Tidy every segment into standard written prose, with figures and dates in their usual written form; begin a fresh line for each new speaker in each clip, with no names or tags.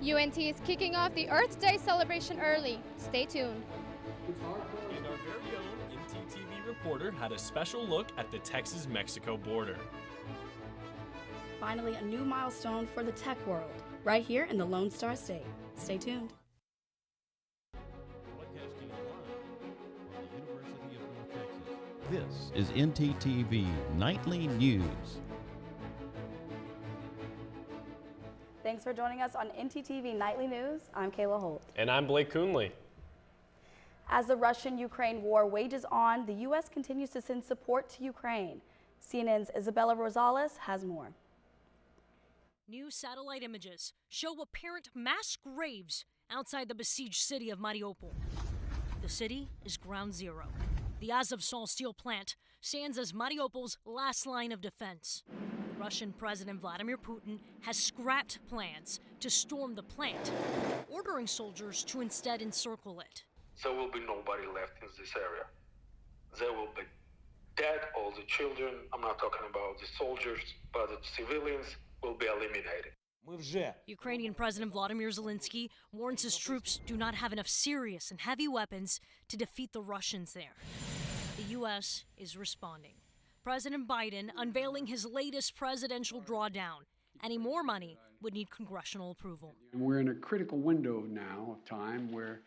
UNT is kicking off the Earth Day celebration early. Stay tuned.
And our very own ntTV reporter had a special look at the Texas-Mexico border.
Finally, a new milestone for the tech world, right here in the Lone Star State. Stay tuned.
Broadcasting live from the University of North Texas. This is ntTV Nightly News.
Thanks for joining us on ntTV Nightly News. I'm Kayla Holt.
And I'm Blake Coonley.
As the Russian-Ukraine war wages on, the U.S. continues to send support to Ukraine. CNN's Isabella Rosales has more.
New satellite images show apparent mass graves outside the besieged city of Mariupol. The city is ground zero. The Azovstal steel plant stands as Mariupol's last line of defense. Russian President Vladimir Putin has scrapped plans to storm the plant, ordering soldiers to instead encircle it.
There will be nobody left in this area. There will be dead, all the children. I'm not talking about the soldiers, but the civilians will be eliminated.
Ukrainian President Vladimir Zelensky warns his troops do not have enough serious and heavy weapons to defeat the Russians there. The U.S. is responding. President Biden unveiling his latest presidential drawdown. Any more money would need congressional approval.
We're in a critical window now of time where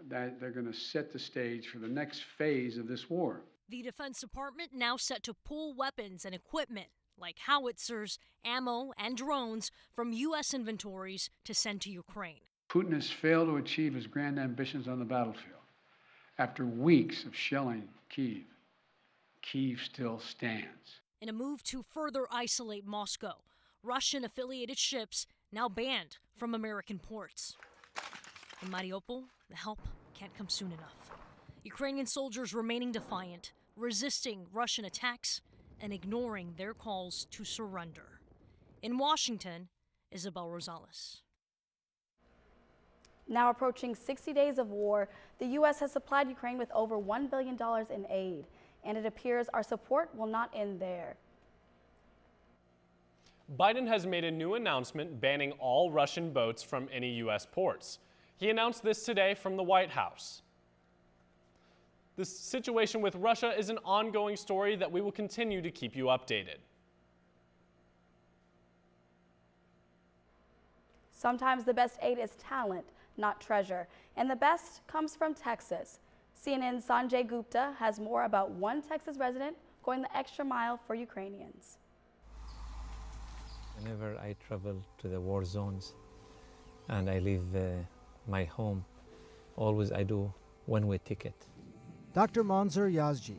they're going to set the stage for the next phase of this war.
The Defense Department now set to pull weapons and equipment like howitzers, ammo, and drones from U.S. inventories to send to Ukraine.
Putin has failed to achieve his grand ambitions on the battlefield. After weeks of shelling Kyiv, Kyiv still stands.
In a move to further isolate Moscow, Russian-affiliated ships now banned from American ports. In Mariupol, the help can't come soon enough. Ukrainian soldiers remaining defiant, resisting Russian attacks, and ignoring their calls to surrender. In Washington, Isabel Rosales.
Now approaching 60 days of war, the U.S. has supplied Ukraine with over $1 billion in aid, and it appears our support will not end there.
Biden has made a new announcement banning all Russian boats from any U.S. ports. He announced this today from the White House. This situation with Russia is an ongoing story that we will continue to keep you updated.
Sometimes the best aid is talent, not treasure, and the best comes from Texas. CNN's Sanjay Gupta has more about one Texas resident going the extra mile for Ukrainians.
Whenever I travel to the war zones and I leave my home, always I do one-way ticket.
Dr. Mansour Yazji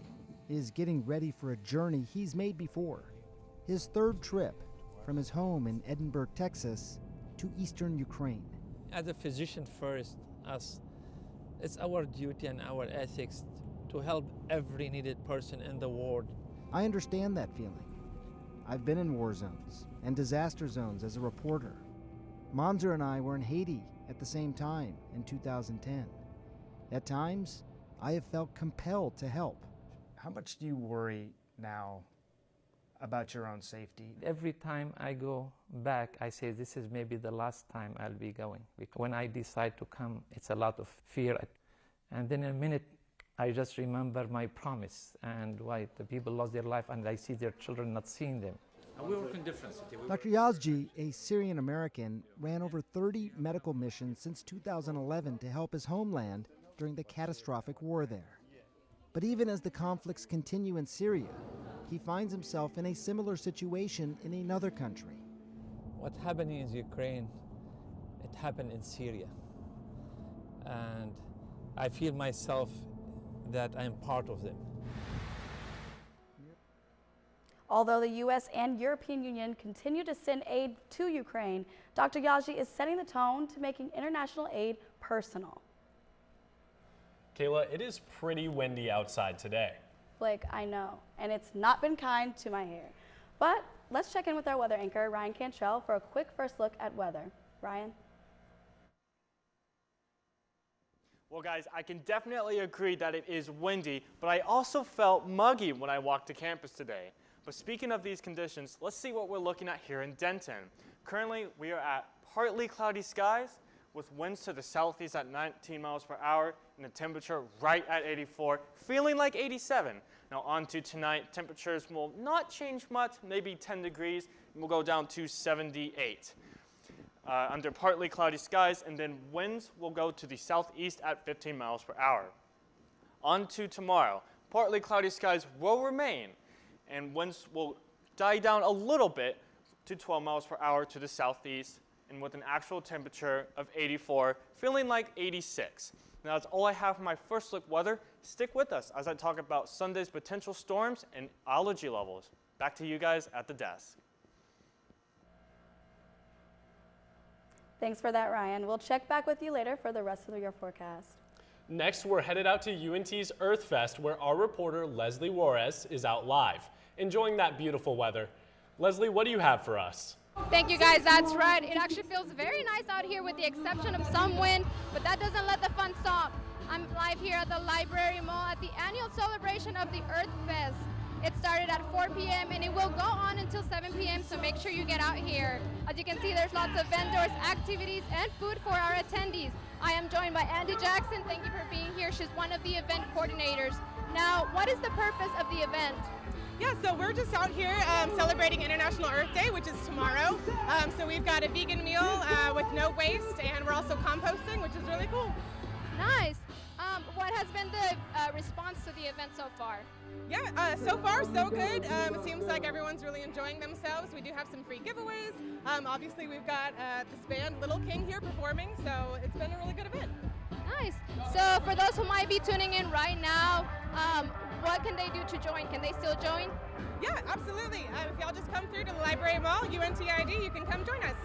is getting ready for a journey he's made before. His third trip from his home in Edinburgh, Texas, to eastern Ukraine.
As a physician first, it's our duty and our ethics to help every needed person in the world.
I understand that feeling. I've been in war zones and disaster zones as a reporter. Mansour and I were in Haiti at the same time in 2010. At times, I have felt compelled to help.
How much do you worry now about your own safety?
Every time I go back, I say this is maybe the last time I'll be going. Because when I decide to come, it's a lot of fear. And then in a minute, I just remember my promise and why the people lost their life and I see their children not seeing them.
And we work in different cities.
Dr. Yazji, a Syrian American, ran over 30 medical missions since 2011 to help his homeland during the catastrophic war there. But even as the conflicts continue in Syria, he finds himself in a similar situation in another country.
What happened in Ukraine, it happened in Syria. And I feel myself that I'm part of them.
Although the U.S. and European Union continue to send aid to Ukraine, Dr. Yazji is setting the tone to making international aid personal.
Kayla, it is pretty windy outside today.
Blake, I know, and it's not been kind to my hair. But let's check in with our weather anchor, Ryan Cantrell, for a quick first look at weather. Ryan?
Well, guys, I can definitely agree that it is windy, but I also felt muggy when I walked to campus today. But speaking of these conditions, let's see what we're looking at here in Denton. Currently, we are at partly cloudy skies with winds to the southeast at 19 miles per hour and the temperature right at 84, feeling like 87. Now on to tonight, temperatures will not change much, maybe 10 degrees, and we'll go down to 78. Under partly cloudy skies, and then winds will go to the southeast at 15 miles per hour. On to tomorrow, partly cloudy skies will remain, and winds will die down a little bit to 12 miles per hour to the southeast, and with an actual temperature of 84, feeling like 86. Now that's all I have for my first look weather. Stick with us as I talk about Sunday's potential storms and allergy levels. Back to you guys at the desk.
Thanks for that, Ryan. We'll check back with you later for the rest of your forecast.
Next, we're headed out to UNT's Earth Fest, where our reporter Leslie Juarez is out live, enjoying that beautiful weather. Leslie, what do you have for us?
Thank you guys, that's right. It actually feels very nice out here with the exception of some wind, but that doesn't let the fun stop. I'm live here at the Library Mall at the annual celebration of the Earth Fest. It started at 4 p.m. and it will go on until 7 p.m., so make sure you get out here. As you can see, there's lots of vendors, activities, and food for our attendees. I am joined by Andy Jackson. Thank you for being here. She's one of the event coordinators. Now, what is the purpose of the event?
Yeah, so we're just out here celebrating International Earth Day, which is tomorrow. So we've got a vegan meal with no waste, and we're also composting, which is really cool.
Nice. What has been the response to the event so far?
Yeah, so far so good. It seems like everyone's really enjoying themselves. We do have some free giveaways. Obviously, we've got this band Little King here performing, so it's been a really good event.
Nice. So for those who might be tuning in right now, what can they do to join? Can they still join?
Yeah, absolutely. If y'all just come through to the Library Mall, UNTID, you can come join us.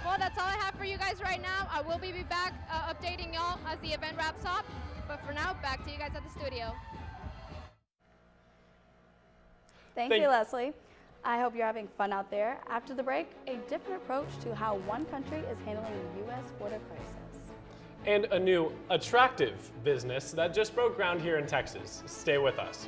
Well, that's all I have for you guys right now. I will be back updating y'all as the event wraps up. But for now, back to you guys at the studio.
Thank you, Leslie. I hope you're having fun out there. After the break, a different approach to how one country is handling the U.S. border crisis.
And a new, attractive business that just broke ground here in Texas. Stay with us.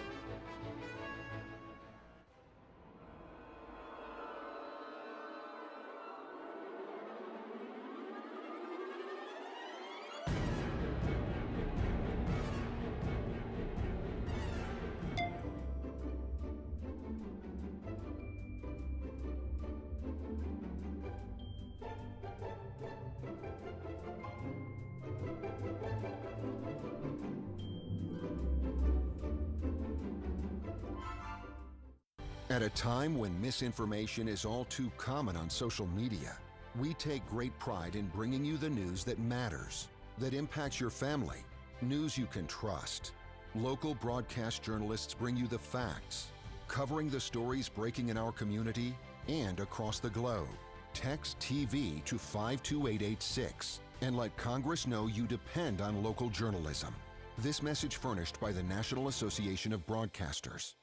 At a time when misinformation is all too common on social media, we take great pride in bringing you the news that matters, that impacts your family, news you can trust. Local broadcast journalists bring you the facts, covering the stories breaking in our community and across the globe. Text TV to 52886 and let Congress know you depend on local journalism. This message furnished by the National Association of Broadcasters.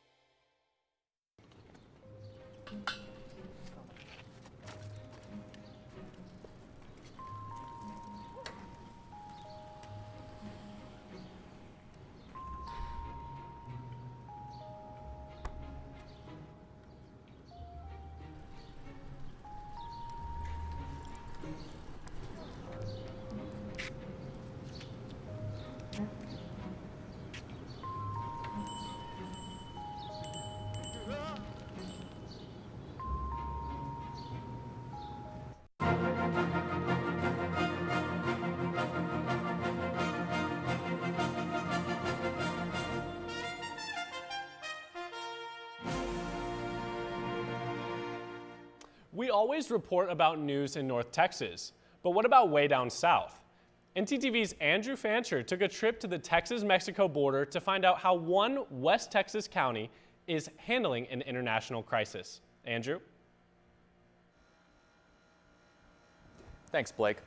We always report about news in North Texas, but what about way down south? ntTV's Andrew Fancher took a trip to the Texas-Mexico border to find out how one West Texas county is handling an international crisis. Andrew?
Thanks, Blake.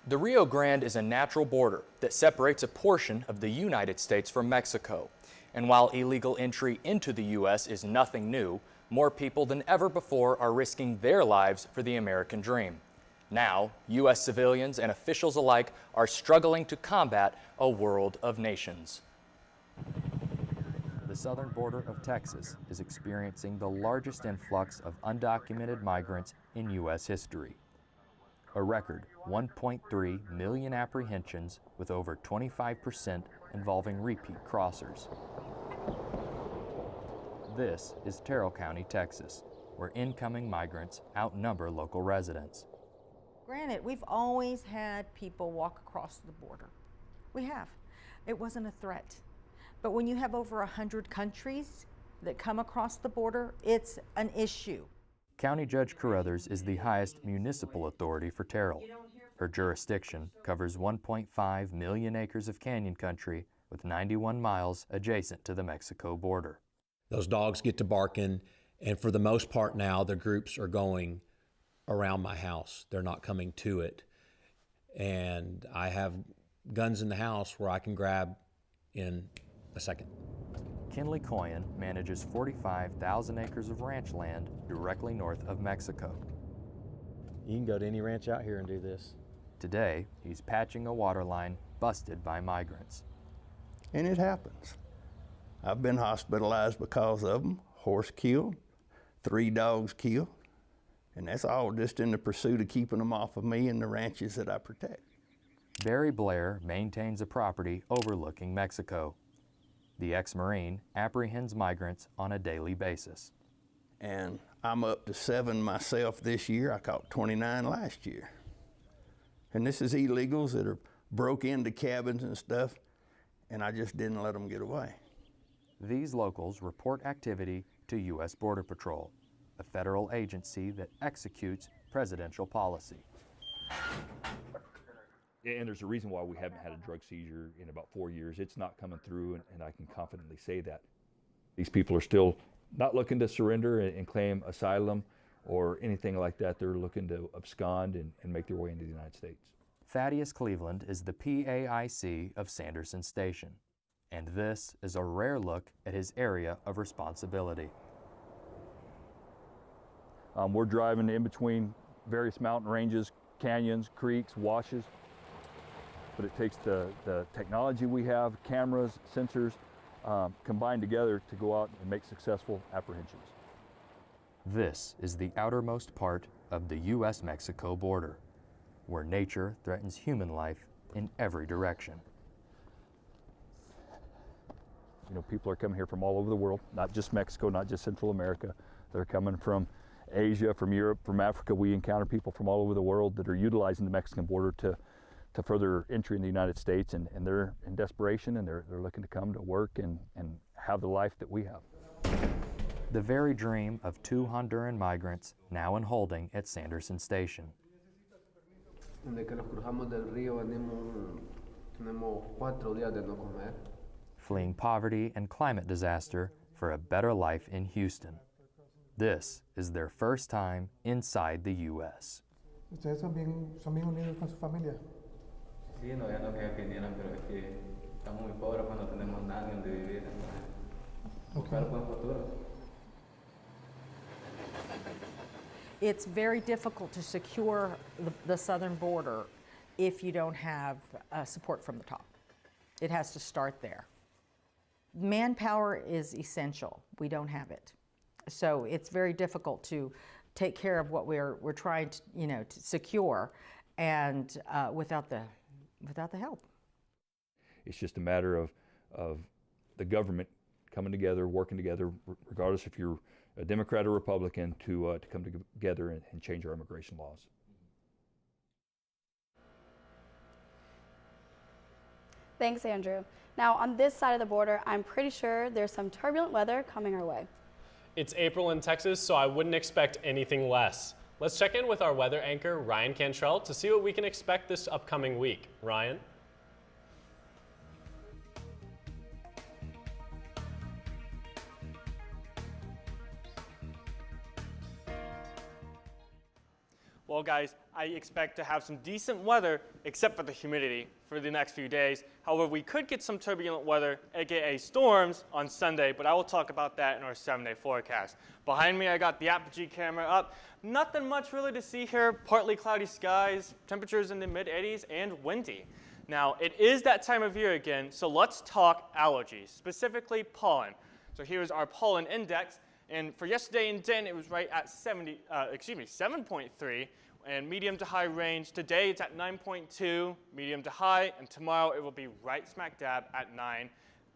The Rio Grande is a natural border that separates a portion of the United States from Mexico. And while illegal entry into the U.S. is nothing new, more people than ever before are risking their lives for the American dream. Now, U.S. civilians and officials alike are struggling to combat a world of nations. The southern border of Texas is experiencing the largest influx of undocumented migrants in U.S. history. A record 1.3 million apprehensions, with over 25% involving repeat crossers. This is Terrell County, Texas, where incoming migrants outnumber local residents.
Granted, we've always had people walk across the border. We have. It wasn't a threat. But when you have over 100 countries that come across the border, it's an issue.
County Judge Carruthers is the highest municipal authority for Terrell. Her jurisdiction covers 1.5 million acres of canyon country with 91 miles adjacent to the Mexico border.
Those dogs get to barking, and for the most part now, the groups are going around my house. They're not coming to it. And I have guns in the house where I can grab in a second.
Kinley Coyen manages 45,000 acres of ranch land directly north of Mexico.
You can go to any ranch out here and do this.
Today, he's patching a water line busted by migrants.
And it happens. I've been hospitalized because of them. Horse killed, 3 dogs killed, and that's all just in the pursuit of keeping them off of me and the ranches that I protect.
Barry Blair maintains a property overlooking Mexico. The ex-Marine apprehends migrants on a daily basis.
And I'm up to 7 myself this year. I caught 29 last year. And this is illegals that are broke into cabins and stuff, and I just didn't let them get away.
These locals report activity to U.S. Border Patrol, a federal agency that executes presidential policy.
And there's a reason why we haven't had a drug seizure in about 4 years. It's not coming through, and I can confidently say that. These people are still not looking to surrender and claim asylum or anything like that. They're looking to abscond and make their way into the United States.
Thaddeus Cleveland is the PAIC of Sanderson Station, and this is a rare look at his area of responsibility.
We're driving in between various mountain ranges, canyons, creeks, washes. But it takes the technology we have, cameras, sensors, combined together to go out and make successful apprehensions.
This is the outermost part of the U.S.-Mexico border, where nature threatens human life in every direction.
You know, people are coming here from all over the world, not just Mexico, not just Central America. They're coming from Asia, from Europe, from Africa. We encounter people from all over the world that are utilizing the Mexican border to further entry in the United States, and they're in desperation, and they're looking to come to work and have the life that we have.
The very dream of 2 Honduran migrants now in holding at Sanderson Station. Fleeing poverty and climate disaster for a better life in Houston. This is their first time inside the U.S.
¿Ustedes son bien unidos con su familia?
Sí, no, ya no quería que vinieran, pero es que estamos muy pobres, pues no tenemos nada ni donde vivir. Buscar buen futuro.
It's very difficult to secure the southern border if you don't have support from the top. It has to start there. Manpower is essential. We don't have it. So it's very difficult to take care of what we're trying to, to secure, and without the help.
It's just a matter of the government coming together, working together, regardless if you're a Democrat or Republican, to come together and change our immigration laws.
Thanks, Andrew. Now, on this side of the border, I'm pretty sure there's some turbulent weather coming our way.
It's April in Texas, so I wouldn't expect anything less. Let's check in with our weather anchor, Ryan Cantrell, to see what we can expect this upcoming week. Ryan?
Well, guys, I expect to have some decent weather, except for the humidity, for the next few days. However, we could get some turbulent weather, aka storms, on Sunday, but I will talk about that in our 7-day forecast. Behind me, I got the Apogee camera up. Nothing much really to see here. Partly cloudy skies, temperatures in the mid-80s, and windy. Now, it is that time of year again, so let's talk allergies, specifically pollen. So here is our pollen index. And for yesterday in Denton, it was right at 7.3, and medium to high range. Today it's at 9.2, medium to high, and tomorrow it will be right smack dab at 9,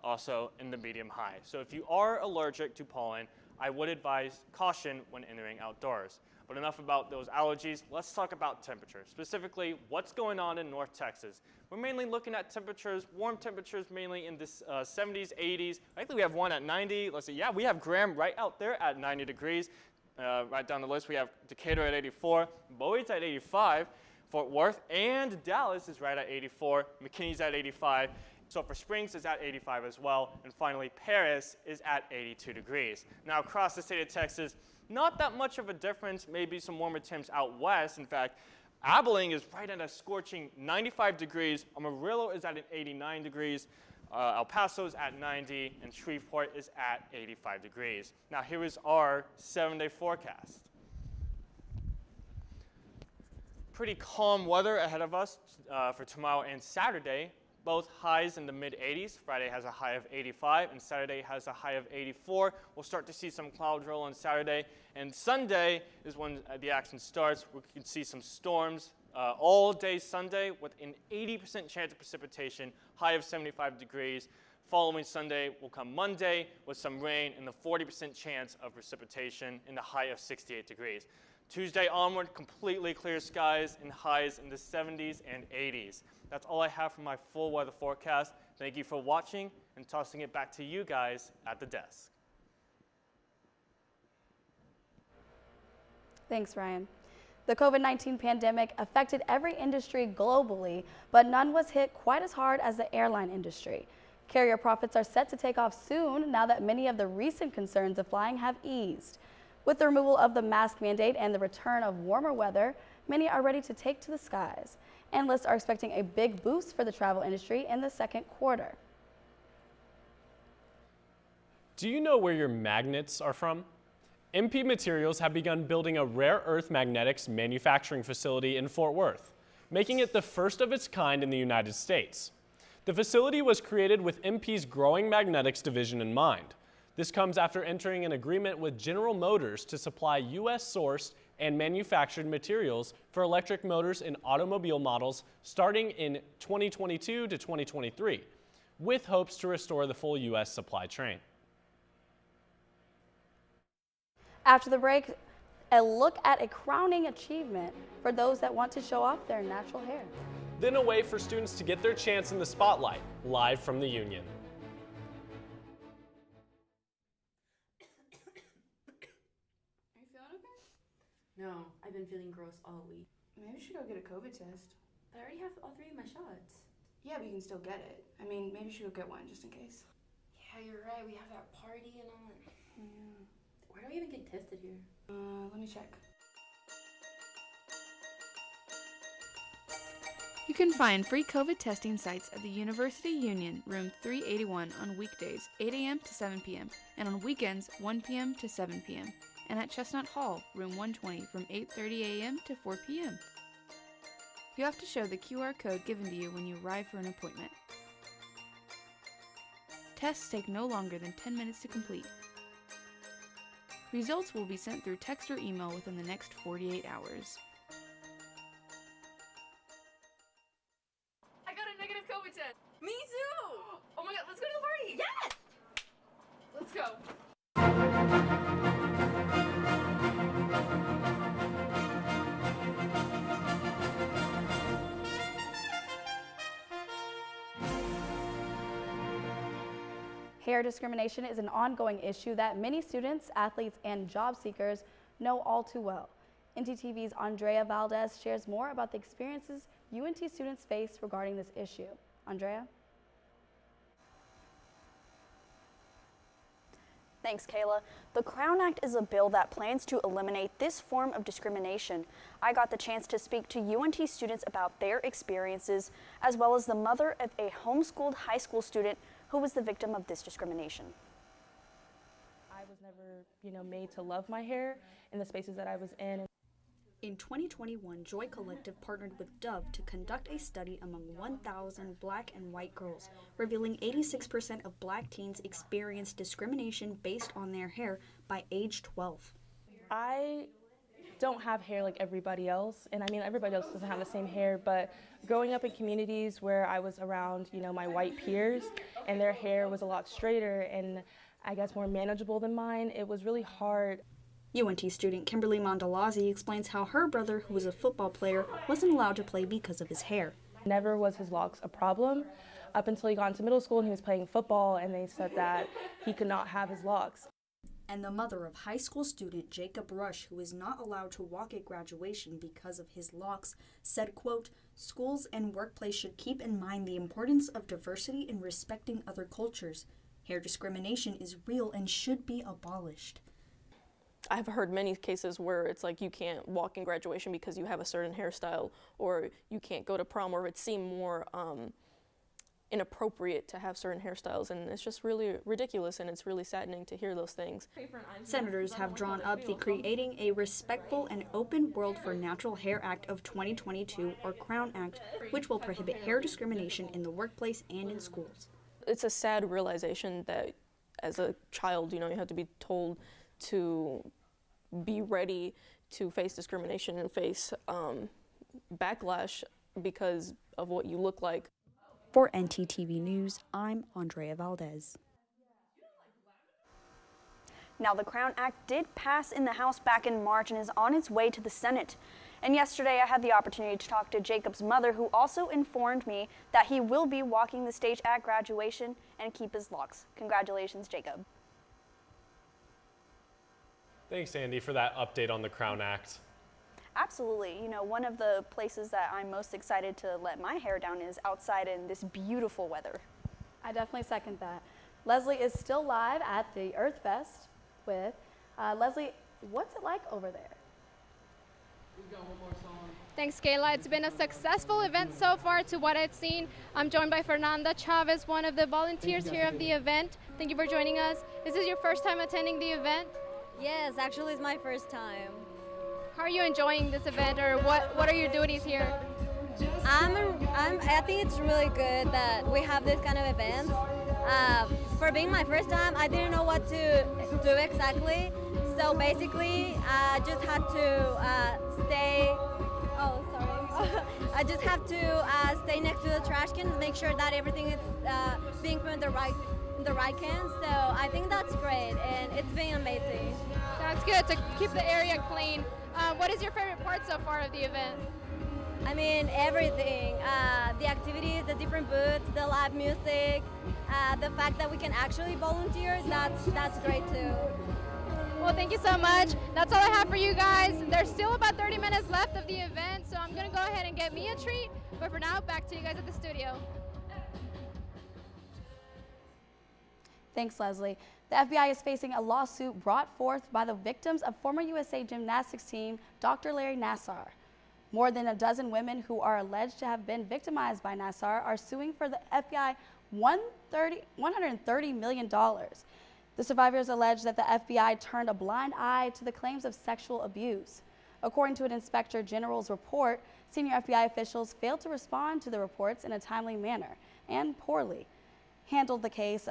also in the medium high. So if you are allergic to pollen, I would advise caution when entering outdoors. But enough about those allergies. Let's talk about temperature, specifically what's going on in North Texas. We're mainly looking at temperatures, warm temperatures mainly in the 70s, 80s. I think we have one at 90. Let's see, yeah, we have Graham right out there at 90 degrees. Right down the list, we have Decatur at 84, Bowie's at 85, Fort Worth and Dallas is right at 84, McKinney's at 85. Sulphur Springs is at 85 as well, and finally Paris is at 82 degrees. Now across the state of Texas, not that much of a difference, maybe some warmer temps out west. In fact, Abilene is right at a scorching 95 degrees, Amarillo is at an 89 degrees, El Paso is at 90, and Shreveport is at 85 degrees. Now here is our 7-day forecast. Pretty calm weather ahead of us for tomorrow and Saturday. Both highs in the mid-80s. Friday has a high of 85, and Saturday has a high of 84. We'll start to see some cloud roll on Saturday, and Sunday is when the action starts. We can see some storms all day Sunday with an 80% chance of precipitation, high of 75 degrees. Following Sunday will come Monday with some rain and the 40% chance of precipitation and the high of 68 degrees. Tuesday onward, completely clear skies and highs in the 70s and 80s. That's all I have for my full weather forecast. Thank you for watching and tossing it back to you guys at the desk.
Thanks, Ryan. The COVID-19 pandemic affected every industry globally, but none was hit quite as hard as the airline industry. Carrier profits are set to take off soon now that many of the recent concerns of flying have eased. With the removal of the mask mandate and the return of warmer weather, many are ready to take to the skies. Analysts are expecting a big boost for the travel industry in the second quarter.
Do you know where your magnets are from? MP Materials have begun building a rare earth magnetics manufacturing facility in Fort Worth, making it the first of its kind in the United States. The facility was created with MP's growing magnetics division in mind. This comes after entering an agreement with General Motors to supply U.S.-sourced and manufactured materials for electric motors in automobile models starting in 2022 to 2023, with hopes to restore the full U.S. supply chain.
After the break, a look at a crowning achievement for those that want to show off their natural hair.
Then a way for students to get their chance in the spotlight, live from the Union.
Are you feeling okay? No, I've been feeling gross all week. Maybe you should go get a COVID test. But I already have all 3 of my shots. Yeah, but you can still get it. I mean, maybe you should go get one just in case. Yeah, you're right. We have that party and all that. Yeah. Where do I even get tested here? Let me check.
You can find free COVID testing sites at the University Union, room 381 on weekdays, 8 a.m. to 7 p.m., and on weekends, 1 p.m. to 7 p.m., and at Chestnut Hall, room 120 from 8:30 a.m. to 4 p.m. You have to show the QR code given to you when you arrive for an appointment. Tests take no longer than 10 minutes to complete. Results will be sent through text or email within the next 48 hours.
I got a negative COVID test. Me too. Oh my god, let's go to the party. Yes. Let's go.
Hair discrimination is an ongoing issue that many students, athletes, and job seekers know all too well. ntTV's Andrea Valdez shares more about the experiences UNT students face regarding this issue. Andrea?
Thanks, Kayla. The Crown Act is a bill that plans to eliminate this form of discrimination. I got the chance to speak to UNT students about their experiences, as well as the mother of a homeschooled high school student who was the victim of this discrimination.
I was never, made to love my hair in the spaces that I was in.
In 2021, Joy Collective partnered with Dove to conduct a study among 1,000 black and white girls, revealing 86% of black teens experienced discrimination based on their hair by age 12.
I don't have hair like everybody else, and I mean everybody else doesn't have the same hair, but growing up in communities where I was around, my white peers, and their hair was a lot straighter and I guess more manageable than mine, it was really hard.
UNT student Kimberly Mondolazzi explains how her brother, who was a football player, wasn't allowed to play because of his hair.
Never was his locks a problem up until he got into middle school and he was playing football, and they said that he could not have his locks.
And the mother of high school student Jacob Rush, who is not allowed to walk at graduation because of his locks, said, quote, "Schools and workplace should keep in mind the importance of diversity and respecting other cultures. Hair discrimination is real and should be abolished."
I've heard many cases where it's like you can't walk in graduation because you have a certain hairstyle, or you can't go to prom, or it seemed more inappropriate to have certain hairstyles, and it's just really ridiculous, and it's really saddening to hear those things.
Senators have drawn up the Creating a Respectful and Open World for Natural Hair Act of 2022, or CROWN Act, which will prohibit hair discrimination in the workplace and in schools.
It's a sad realization that as a child, you have to be told to be ready to face discrimination and face backlash because of what you look like.
For ntTV News, I'm Andrea Valdez. Now, the CROWN Act did pass in the House back in March and is on its way to the Senate. And yesterday, I had the opportunity to talk to Jacob's mother, who also informed me that he will be walking the stage at graduation and keep his locks. Congratulations, Jacob.
Thanks, Andy, for that update on the CROWN Act.
Absolutely. One of the places that I'm most excited to let my hair down is outside in this beautiful weather.
I definitely second that. Leslie is still live at the Earth Fest with Leslie. What's it like over there?
Thanks, Kayla. It's been a successful event so far to what I've seen. I'm joined by Fernanda Chavez, one of the volunteers here of the event. Thank you for joining us. Is this your first time attending the event?
Yes, actually it's my first time.
How are you enjoying this event, or what are your duties here?
I think it's really good that we have this kind of events. For being my first time, I didn't know what to do exactly. So basically, I just had to stay. Oh, sorry. I just have to stay next to the trash cans, make sure that everything is being put in the right cans. So I think that's great, and it's been amazing.
Sounds good to keep the area clean. What is your favorite part so far of the event?
I mean, everything. The activities, the different booths, the live music, the fact that we can actually volunteer, that's great too.
Well, thank you so much. That's all I have for you guys. There's still about 30 minutes left of the event, so I'm going to go ahead and get me a treat. But for now, back to you guys at the studio.
Thanks, Leslie. The FBI is facing a lawsuit brought forth by the victims of former USA gymnastics team Dr. Larry Nassar. More than a dozen women who are alleged to have been victimized by Nassar are suing for the FBI $130 million. The survivors allege that the FBI turned a blind eye to the claims of sexual abuse. According to an Inspector General's report, senior FBI officials failed to respond to the reports in a timely manner and poorly handled the case.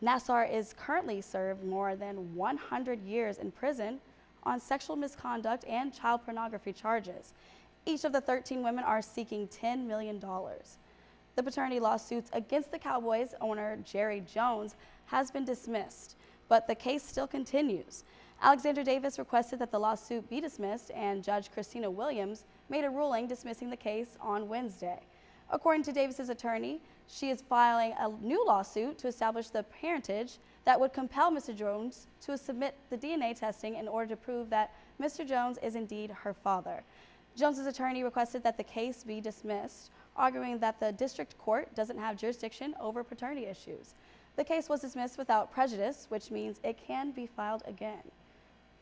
Nassar is currently served more than 100 years in prison on sexual misconduct and child pornography charges. Each of the 13 women are seeking $10 million. The paternity lawsuits against the Cowboys owner Jerry Jones has been dismissed, but the case still continues. Alexander Davis requested that the lawsuit be dismissed, and Judge Christina Williams made a ruling dismissing the case on Wednesday. According to Davis's attorney, she is filing a new lawsuit to establish the parentage that would compel Mr. Jones to submit the DNA testing in order to prove that Mr. Jones is indeed her father. Jones's attorney requested that the case be dismissed, arguing that the district court doesn't have jurisdiction over paternity issues. The case was dismissed without prejudice, which means it can be filed again.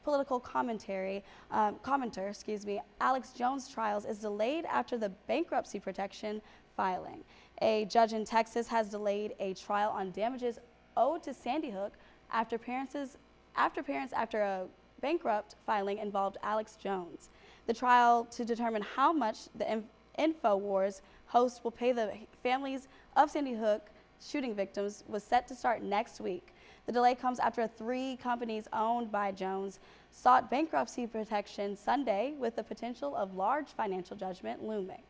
Political commenter, Alex Jones' trials is delayed after the bankruptcy protection filing. A judge in Texas has delayed a trial on damages owed to Sandy Hook after a bankrupt filing involved Alex Jones. The trial to determine how much the InfoWars host will pay the families of Sandy Hook shooting victims was set to start next week. The delay comes after 3 companies owned by Jones sought bankruptcy protection Sunday with the potential of large financial judgment looming.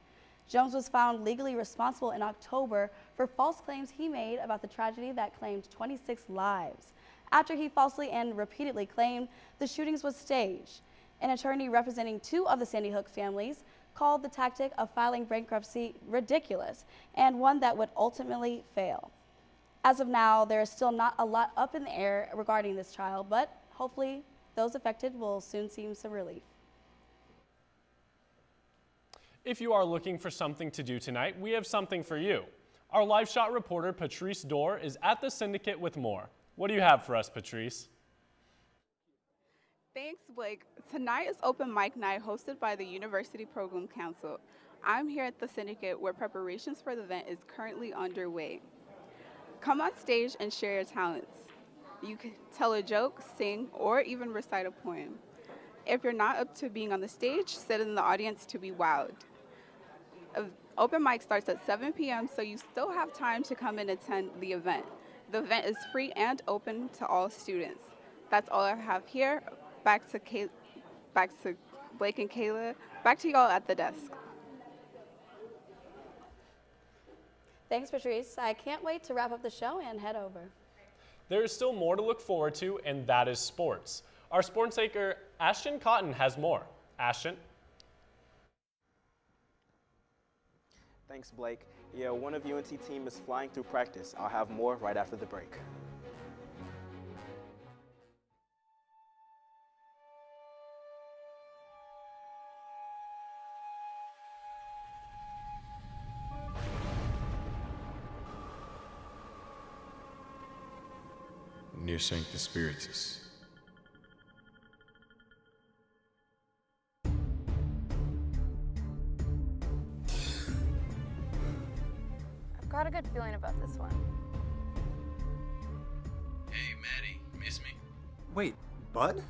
Jones was found legally responsible in October for false claims he made about the tragedy that claimed 26 lives, after he falsely and repeatedly claimed the shootings was staged. An attorney representing 2 of the Sandy Hook families called the tactic of filing bankruptcy ridiculous and one that would ultimately fail. As of now, there is still not a lot up in the air regarding this trial, but hopefully those affected will soon see some relief.
If you are looking for something to do tonight, we have something for you. Our live shot reporter, Patrice Dorr, is at the Syndicate with more. What do you have for us, Patrice?
Thanks, Blake. Tonight is open mic night hosted by the University Program Council. I'm here at the Syndicate where preparations for the event is currently underway. Come on stage and share your talents. You can tell a joke, sing, or even recite a poem. If you're not up to being on the stage, sit in the audience to be wowed. Open mic starts at 7 p.m., so you still have time to come and attend the event. The event is free and open to all students. That's all I have here. Back to Blake and Kayla. Back to y'all at the desk.
Thanks, Patrice. I can't wait to wrap up the show and head over.
There is still more to look forward to, and that is sports. Our sports anchor, Ashton Cotton, has more. Ashton?
Thanks, Blake. Yeah, one of UNT team is flying through practice. I'll have more right after the break.
Near Sanctus Spiritus.
I've got a good feeling about this one.
Hey, Maddie, miss me?
Wait, Bud?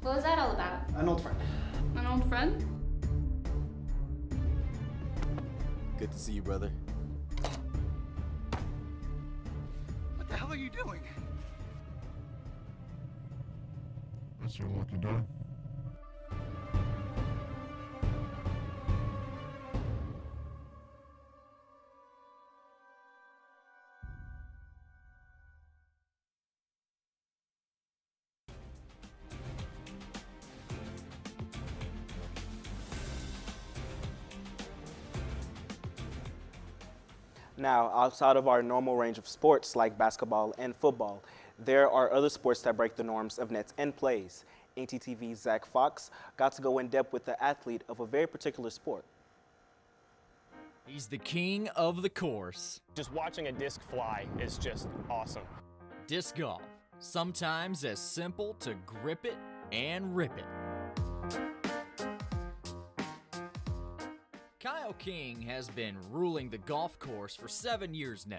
What was that all about?
An old friend.
An old friend?
Good to see you, brother.
What the hell are you doing?
That's your lucky day.
Now, outside of our normal range of sports like basketball and football, there are other sports that break the norms of nets and plays. ntTV's Zach Fox got to go in depth with the athlete of a very particular sport.
He's the king of the course.
Just watching a disc fly is just awesome.
Disc golf, sometimes as simple to grip it and rip it. Kyle King has been ruling the golf course for 7 years now.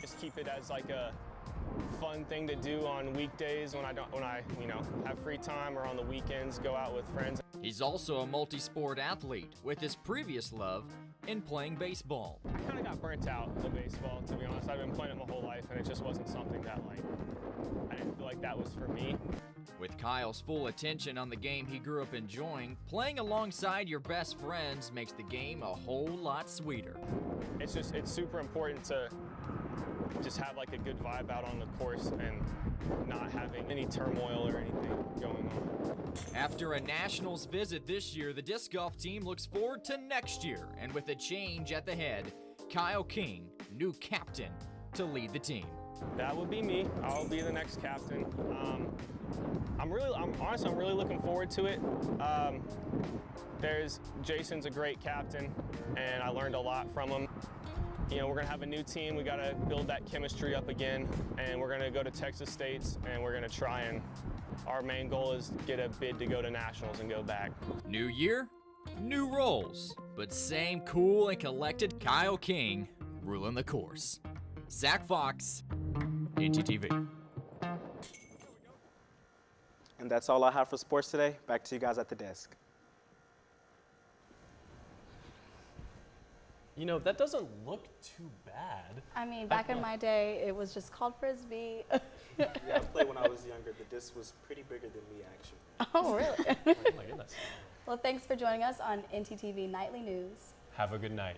Just keep it as like a fun thing to do on weekdays when I have free time, or on the weekends go out with friends.
He's also a multi-sport athlete with his previous love in playing baseball.
I kind of got burnt out of baseball, to be honest. I've been playing it my whole life, and it just wasn't something that I didn't feel like that was for me.
With Kyle's full attention on the game he grew up enjoying, playing alongside your best friends makes the game a whole lot sweeter.
It's super important to just have like a good vibe out on the course and not having any turmoil or anything going on.
After a Nationals visit this year, the disc golf team looks forward to next year, and with a change at the head, Kyle King, new captain, to lead the team.
That would be me. I'll be the next captain. I'm really looking forward to it. Jason's a great captain, and I learned a lot from him. You know, we're gonna have a new team. We gotta build that chemistry up again, and we're gonna go to Texas States, and we're gonna try and, our main goal is get a bid to go to Nationals and go back.
New year, new roles, but same cool and collected Kyle King ruling the course. Zach Fox, ntTV.
And that's all I have for sports today. Back to you guys at the desk.
You know, that doesn't look too bad.
I mean, back in my day, it was just called Frisbee.
Yeah, I played when I was younger. The disc was pretty bigger than me, actually.
Oh, really?
Oh my goodness.
Well, thanks for joining us on ntTV Nightly News.
Have a good night.